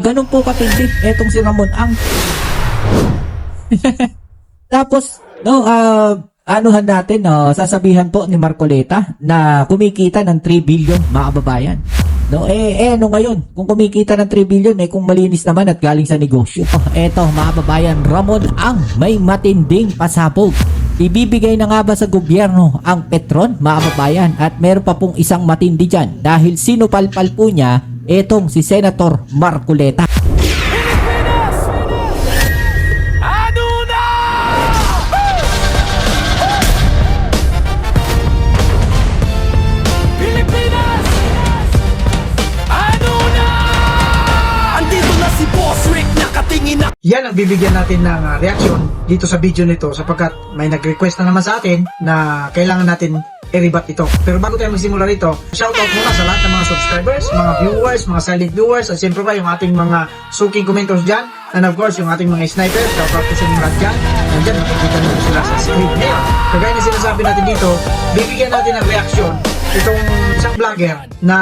Ganun po katindi etong si Ramon Ang. Tapos, no, anuhan natin, no, sasabihan po ni Marcoleta na kumikita ng 3 billion, mga kababayan. No, ano ngayon, kung kumikita ng 3 billion, kung malinis naman at galing sa negosyo. Eto, mga kababayan, Ramon Ang may matinding pasabog. Ibibigay na nga ba sa gobyerno ang Petron, mga kababayan? At meron pa pong isang matindi dyan dahil sinupalpal po niya etong si Senator Marcoleta. Ano na? Pilipinas! Ano na? Andito na si Boss Rick, nakatingin na. Yan ang bibigyan natin ng reaction dito sa video nito sapagkat may nag-request na naman sa atin na kailangan natin i-rebut ito. Pero bago tayo magsimula rito, shoutout muna sa lahat ng mga subscribers, mga viewers, mga silent viewers, at siyempre pa yung ating mga suking commenters dyan, and of course yung ating mga snipers, shoutout po sa inyo lahat dyan. Nandyan, makikita nyo sila sa screen. Ngayon, kagaya na sinasabi natin dito, bibigyan natin ng reaction itong isang vlogger na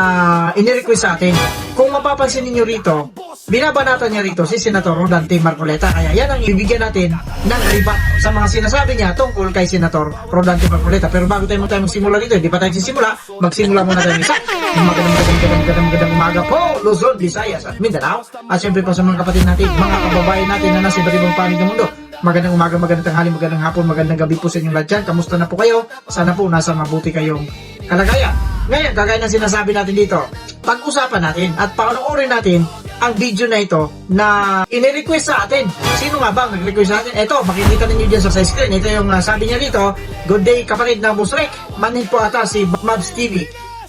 inirequest sa atin. Kung mapapansin niyo rito, binabanatan niya rito si Senator Rodante Marcoleta. Kaya yan ang ibigyan natin ng rebut sa mga sinasabi niya tungkol kay Senator Rodante Marcoleta. Pero bago tayo magsimula dito, hindi pa tayo sisimula, magsimula muna tayo isa. Magandang umaga po, Luzon, Visayas at Mindanao. At siyempre po sa mga kapatid natin, mga kababayan natin na nasa iba't ibang panig ng mundo. Magandang umaga, magandang tanghali, magandang hapon, magandang gabi po sa inyong lahat dyan. Kamusta na po kayo? Sana po nasa mabuti kayong kalagayan. Ngayon, kagaya ng sinasabi natin dito, pag-usapan natin at panoorin natin ang video na ito na inirequest sa atin. Sino nga ba ang nag-request sa atin? Ito, makikita ninyo dyan sa screen. Ito yung sabi niya dito, "Good day kapatid ng Boss Rick. Manhin po ata si Mavs TV.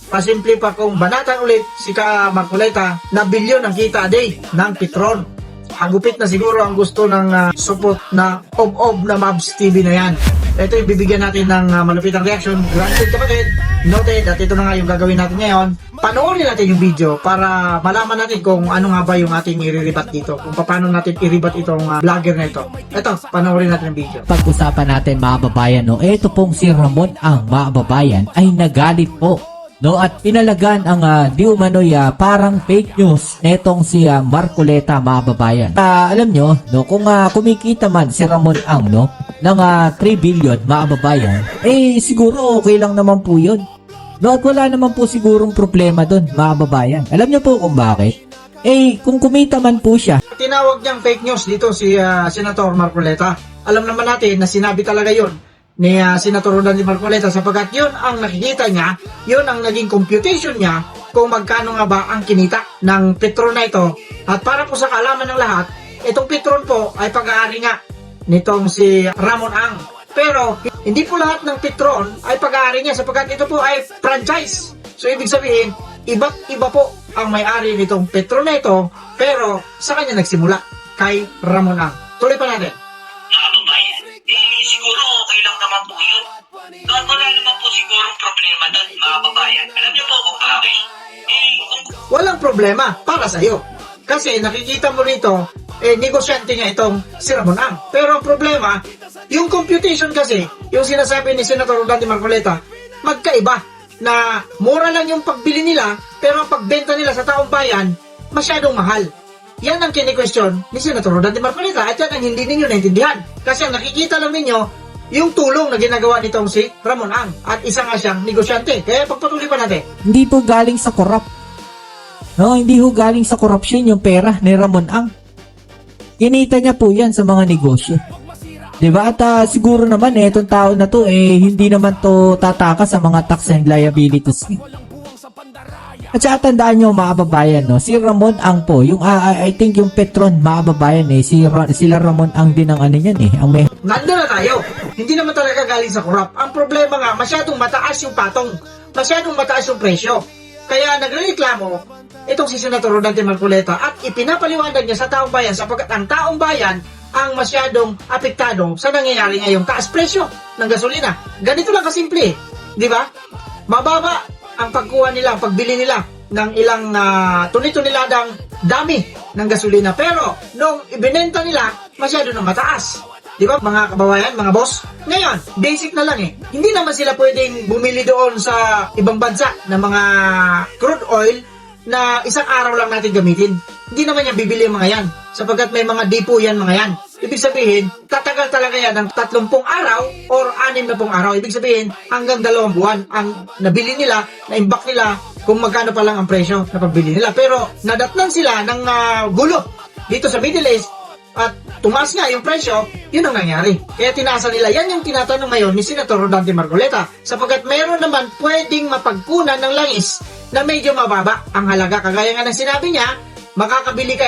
Pasimple pa kung banatan ulit si Ka Marcoleta na bilyon ang kita a day ng Petron. Hagupit na siguro ang gusto ng support na ob-ob na Mavs TV na yan." Ito yung bibigyan natin ng malupitang reaction. Granted kapatid, noted, at ito na nga yung gagawin natin ngayon. Panoorin natin yung video para malaman natin kung ano nga ba yung ating i-rebut dito. Kung paano natin i-rebut itong vlogger na ito. Ito, panoorin natin yung video. Pag-usapan natin, mga kababayan, no, eto pong si Ramon Ang, mga kababayan, ay nagalit po. No, at pinalagan ang di umano'y parang fake news netong si Marcoleta, mga kababayan. Alam nyo, no, kung kumikita man si Ramon Ang, no, ng 3 billion, mga kababayan, siguro okay lang naman po yun. No, at wala naman po sigurong problema doon, mga kababayan. Alam nyo po kung bakit? Kung kumita man po siya. Tinawag niyang fake news dito si Senator Marcoleta. Alam naman natin na sinabi talaga yon ni Senator Rodante Marcoleta sapagkat yun ang nakikita niya, yun ang naging computation niya kung magkano nga ba ang kinita ng Petron na ito. At para po sa kaalaman ng lahat, itong Petron po ay pag-aari nga nitong si Ramon Ang. Pero hindi po lahat ng Petron ay pag-aari niya sapagkat ito po ay franchise. So ibig sabihin, iba't iba po ang may-ari nitong Petron na ito, pero sa kanya nagsimula, kay Ramon Ang. Tuloy pa natin. Siguro okay lang naman po yun. Doon wala naman po sigurong problema doon, mga kababayan. Alam niyo po kung bakit? Walang problema para sa iyo. Kasi nakikita mo rito, negosyante niya itong si Ramon Ang. Pero ang problema, yung computation kasi, yung sinasabi ni Senator Rodante Marcoleta, magkaiba. Na mura lang yung pagbili nila, pero ang pagbenta nila sa taong bayan, masyadong mahal. Yan ang kini-question ni Senator Rodante Marcoleta at yan ang hindi ninyo naintindihan. Kasi ang nakikita lang ninyo, yung tulong na ginagawa nitong si Ramon Ang at isa nga siyang negosyante. Kaya pagpatuloy pa natin. Hindi po galing sa corrupt. No, hindi po galing sa corruption yung pera ni Ramon Ang. Kinita niya po yan sa mga negosyo. Diba? At siguro naman itong tao na to hindi naman to tatakas sa mga tax and liabilities. At saka tandaan nyo, mga kababayan, no, si Ramon Ang po, yung I think yung Petron, mga kababayan, sila Ramon Ang din ang ano yan ang may... Nandun na tayo. Hindi naman talaga galing sa corrupt. Ang problema nga, masyadong mataas yung patong. Masyadong mataas yung presyo. Kaya nagrereklamo itong si Senator Rodante Marcoleta at ipinapaliwanag niya sa taong bayan sapagkat ang taong bayan ang masyadong apektado sa nangyayari ngayong taas presyo ng gasolina. Ganito lang kasimple, di ba? Mababa ang pagkuha nila, ang pagbili nila ng ilang tuni-tuniladang dami ng gasolina. Pero nung ibinenta nila, masyado nang mataas. Di ba mga kababayan, mga boss? Ngayon, basic na lang Hindi naman sila pwedeng bumili doon sa ibang bansa ng mga crude oil na isang araw lang natin gamitin. Hindi naman yan bibili yung mga yan, sapagkat may mga depo yan mga yan. Ibig sabihin, tatagal talaga yan ng 30 araw or 60 araw. Ibig sabihin, hanggang 2 buwan ang nabili nila, na-imbak nila kung magkano pa lang ang presyo na pagbili nila. Pero nadatnan sila ng gulo dito sa Middle East at tumaas nga yung presyo, yun ang nangyari. Kaya tinaasan nila. Yan yung tinatanong ngayon ni Senator Rodante Marcoleta, sapagkat meron naman pwedeng mapagkunan ng langis na medyo mababa ang halaga. Kagaya nga ng sinabi niya, makakabili ka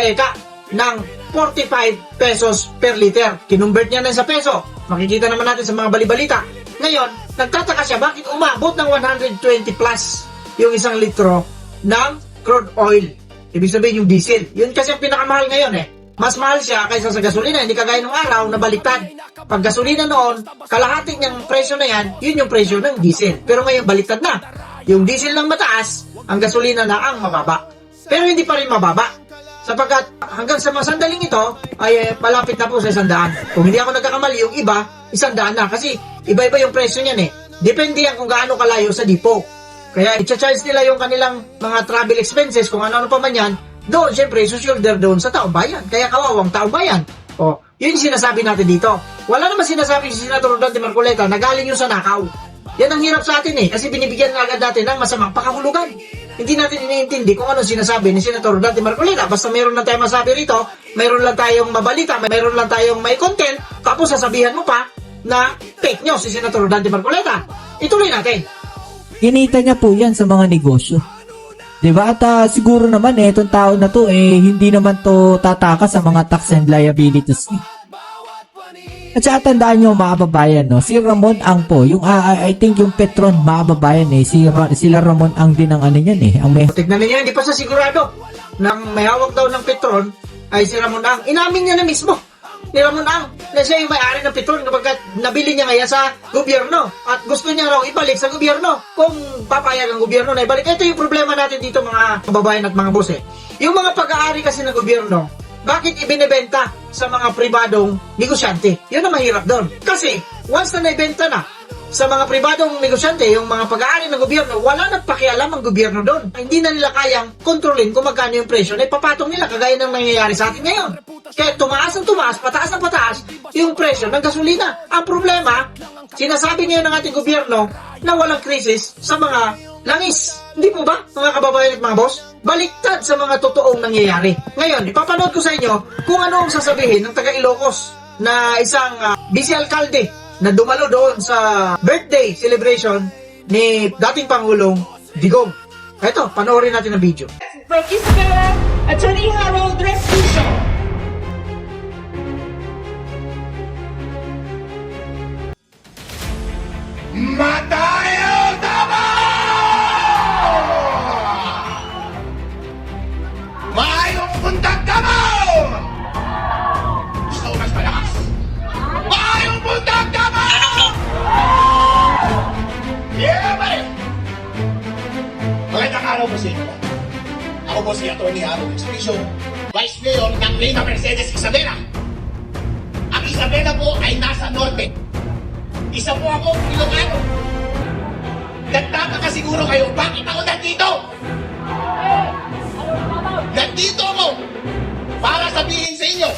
ng 45 pesos per liter. Kinumbert niya na sa peso. Makikita naman natin sa mga balibalita. Ngayon, nagtataka siya bakit umabot ng 120 plus yung 1 litro ng crude oil. Ibig sabihin yung diesel. Yun kasi ang pinakamahal ngayon Mas mahal siya kaysa sa gasolina. Hindi kagaya nung araw na baliktad. Pag gasolina noon, kalahati niyang presyo na yan, yun yung presyo ng diesel. Pero ngayon baliktad na. Yung diesel ng mataas, ang gasolina na ang mababa. Pero hindi pa rin mababa. Sapagkat hanggang sa mga sandaling ito, ay malapit na po sa 100. Kung hindi ako nagkakamali, yung iba, 100 na. Kasi iba-iba yung presyo niyan Depende yan kung gaano kalayo sa depo. Kaya i-charge nila yung kanilang mga travel expenses, kung ano-ano pa man yan, doon, syempre, shoulder doon sa taong bayan. Kaya kawawang taong bayan. Yun yung sinasabi natin dito. Wala naman sinasabi si Senator Rodante Marcoleta na galing yung sa nakaw. Yan ang hirap sa atin kasi binibigyan na agad natin ng masamang pakahulugan. Hindi natin iniintindi kung ano sinasabi ni Senator Rodante Marcoleta. Basta mayroon lang tayong masabi rito, mayroon lang tayong mabalita, mayroon lang tayong may content, tapos sasabihan mo pa na fake news si Senator Rodante Marcoleta. Ituloy natin. Kinita niya po yan sa mga negosyo. Diba? At siguro naman itong tao na to hindi naman to tataka sa mga tax and liabilities niya. At saka tandaan nyo mga kababayan, si Ramon Ang po, yung I think yung Petron mga kababayan sila Ramon Ang din ang ano yan ang may... Tignan niyo, hindi pa sa sigurado nang may hawak daw ng Petron ay si Ramon Ang. Inamin niya na mismo ni Ramon Ang na siya yung may-ari ng Petron kapag nabili niya ngayon sa gobyerno at gusto niya raw ibalik sa gobyerno kung papayag ang gobyerno na ibalik. Ito yung problema natin dito mga kababayan at mga boss Yung mga pag-aari kasi ng gobyerno, bakit ibinebenta sa mga pribadong negosyante? Yun ang mahirap doon. Kasi once na naibenta na sa mga pribadong negosyante, yung mga pag-aari ng gobyerno, wala nang pakialam ang gobyerno doon. Hindi na nila kayang kontrolin kung magkano yung presyo na ipapatong nila kagaya ng nangyayari sa atin ngayon. Kaya tumaas ang tumaas, pataas ang pataas yung presyo ng gasolina. Ang problema, sinasabi ngayon ng ating gobyerno na walang krisis sa mga langis. Hindi po ba, mga kababayan at mga boss? Baliktad sa mga totoong nangyayari. Ngayon, ipapanood ko sa inyo kung ano ang sasabihin ng taga Ilocos na isang vice alkalde na dumalo doon sa birthday celebration ni dating Pangulong Digong. Ito, panoorin natin ang video. From Isabela, Attorney Harold Restitution. Matayo tama! Maayong buntag ka mo! Gusto ko mas malakas! Maayong buntag ka mo! Yeah, buddy! Magandang araw po sa inyo. Ako po si Atty. Harold Restitution, Vice Mayor ng Reyna Mercedes Isabela. Ang Isabela po ay nasa norte. Isa po ako, Ilocano. Nagtataka siguro kayo, bakit ako nandito? Nandito ako para sabihin sa inyo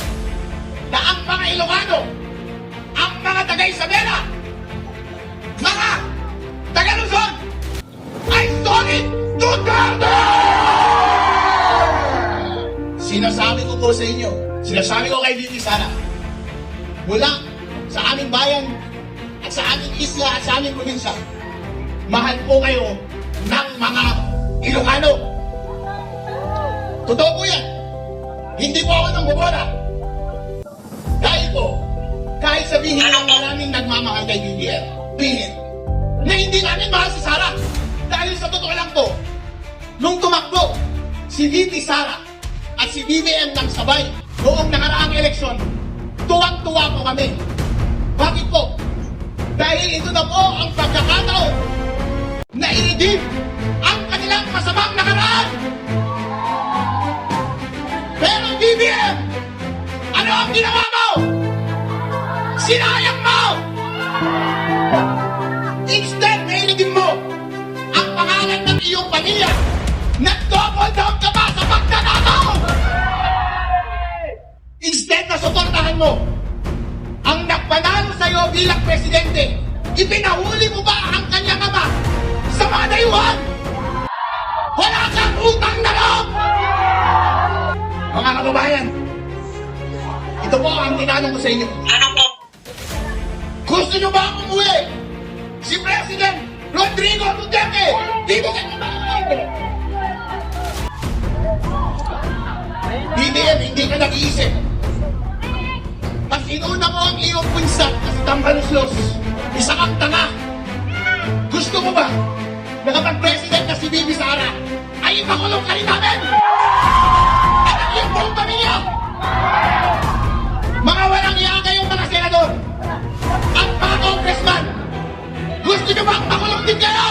na ang mga Ilocano, ang mga taga-Isabela, mga taga-Luzon, ay solid Duterte! Sinasabi ko po sa inyo, sinasabi ko kay Bibi Sara, mula sa aming bayan, at sa aming isla at sa aming probinsya, mahal po kayo ng mga Ilocano. Totoo po yan. Hindi po ako nang bubora. Dahil po, kahit sabihin ng maraming nagmamahal kay BBM, sabihin na hindi namin mahal si Sara. Dahil sa totoo lang po, nung tumakbo si VP Sara at si BBM ng sabay noong nakaraang eleksyon, tuwang-tuwa po kami. Bakit po? Dahil ito na po ang pagkakataon na i-redeem ang kanilang masamang nakaraan. Pero BBM, ano ang ginawa mo? Sinayang mo! Instead na i-redeem mo ang pangalan ng iyong pamilya na double down magnanakaw! Instead na suportahan mo ang nagpanalo sa'yo bilang presidente, ipinahuli mo ba ang kanyang ama sa mga dayuhan? Wala kang utang na loob! Mga kababayan, ito po ang tinanong ko sa inyo. Ano po? Gusto nyo ba umuwi? Si President Rodrigo Duterte! Dito ka na ba? BBM, hindi ka nag-iisip. Pag inuna mo ang iyong punsat na si Tambaluslos, isa kang tanga. Gusto mo ba na kapag President na si Bibi Sara ay ipakulong ka rin namin? At ang iyong buong pamilya? Mga walang iya kayong mga senador at mga congressman, gusto nyo bang makulong din kayo?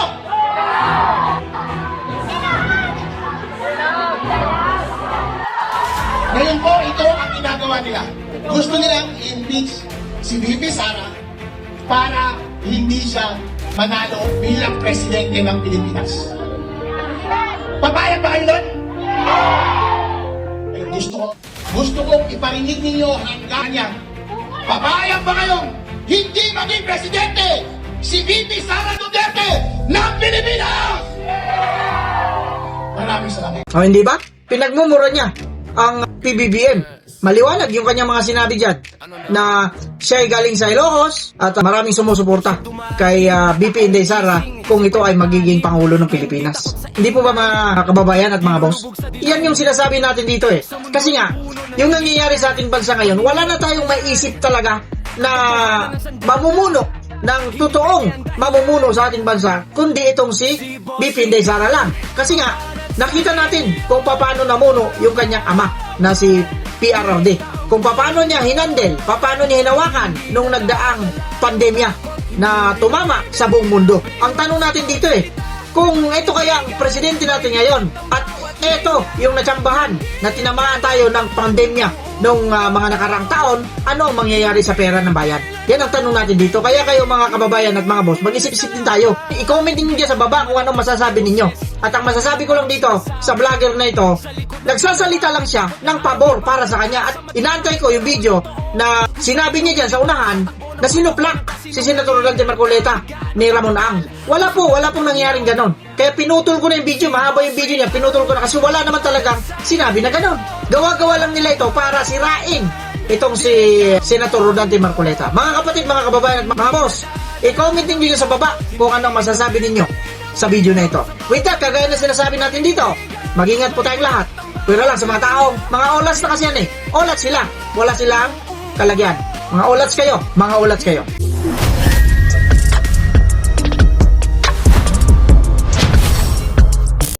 Ngayon po, ito ang ginagawa nila. Gusto nilang i-impeach si Bibi Sara para hindi siya manalo bilang presidente ng Pilipinas. Papayag ba kayo doon? Pero gusto kong iparinig ninyo hanggang yan. Papayag ba kayong hindi maging presidente si Bibi Sara Duterte ng Pilipinas? Maraming salamat. O hindi ba? Pinagmumura niya ang PBBM. Maliwanag yung kanyang mga sinabi dyan na siya ay galing sa Ilocos at maraming sumusuporta kay BP Inday Sara kung ito ay magiging Pangulo ng Pilipinas. Hindi po ba mga kababayan at mga boss? Yan yung sinasabi natin dito eh. Kasi nga, yung nangyayari sa ating bansa ngayon, wala na tayong maisip talaga na mamumuno ng totoong mamumuno sa ating bansa kundi itong si BP Inday Sara lang. Kasi nga, nakita natin kung paano namuno yung kanyang ama na si PRRD. Kung paano niya hinandel, paano niya hinawakan nung nagdaang pandemya na tumama sa buong mundo. Ang tanong natin dito eh, kung ito kaya ang presidente natin ngayon at ito yung natsambahan na tinamaan tayo ng pandemya nung mga nakarang taon, ano ang mangyayari sa pera ng bayan? Yan ang tanong natin dito. Kaya kayo mga kababayan at mga boss, mag-isip-isip din tayo. I-comment din nyo sa baba kung anong masasabi ninyo. At ang masasabi ko lang dito sa vlogger na ito, nagsasalita lang siya ng pabor para sa kanya. At inaantay ko yung video na sinabi niya dyan sa unahan na sinuplak si Senator Dante Marcoleta ni Ramon Ang. Wala pong nangyaring ganon. Kaya pinutol ko na yung video, mahaba yung video niya, pinutol ko na kasi wala naman talagang sinabi na ganon. Gawa-gawa lang nila ito para sirain itong si Senator Rodante Marcoleta. Mga kapatid, mga kababayan at mga boss, i-comment din nyo sa baba kung anong masasabi ninyo sa video na ito. With that, kagaya na sinasabi natin dito, mag-ingat po tayong lahat. Pero lang sa mga taong, mga olats na kasi yan eh. Olats sila. Wala silang kalagyan. Mga olats kayo.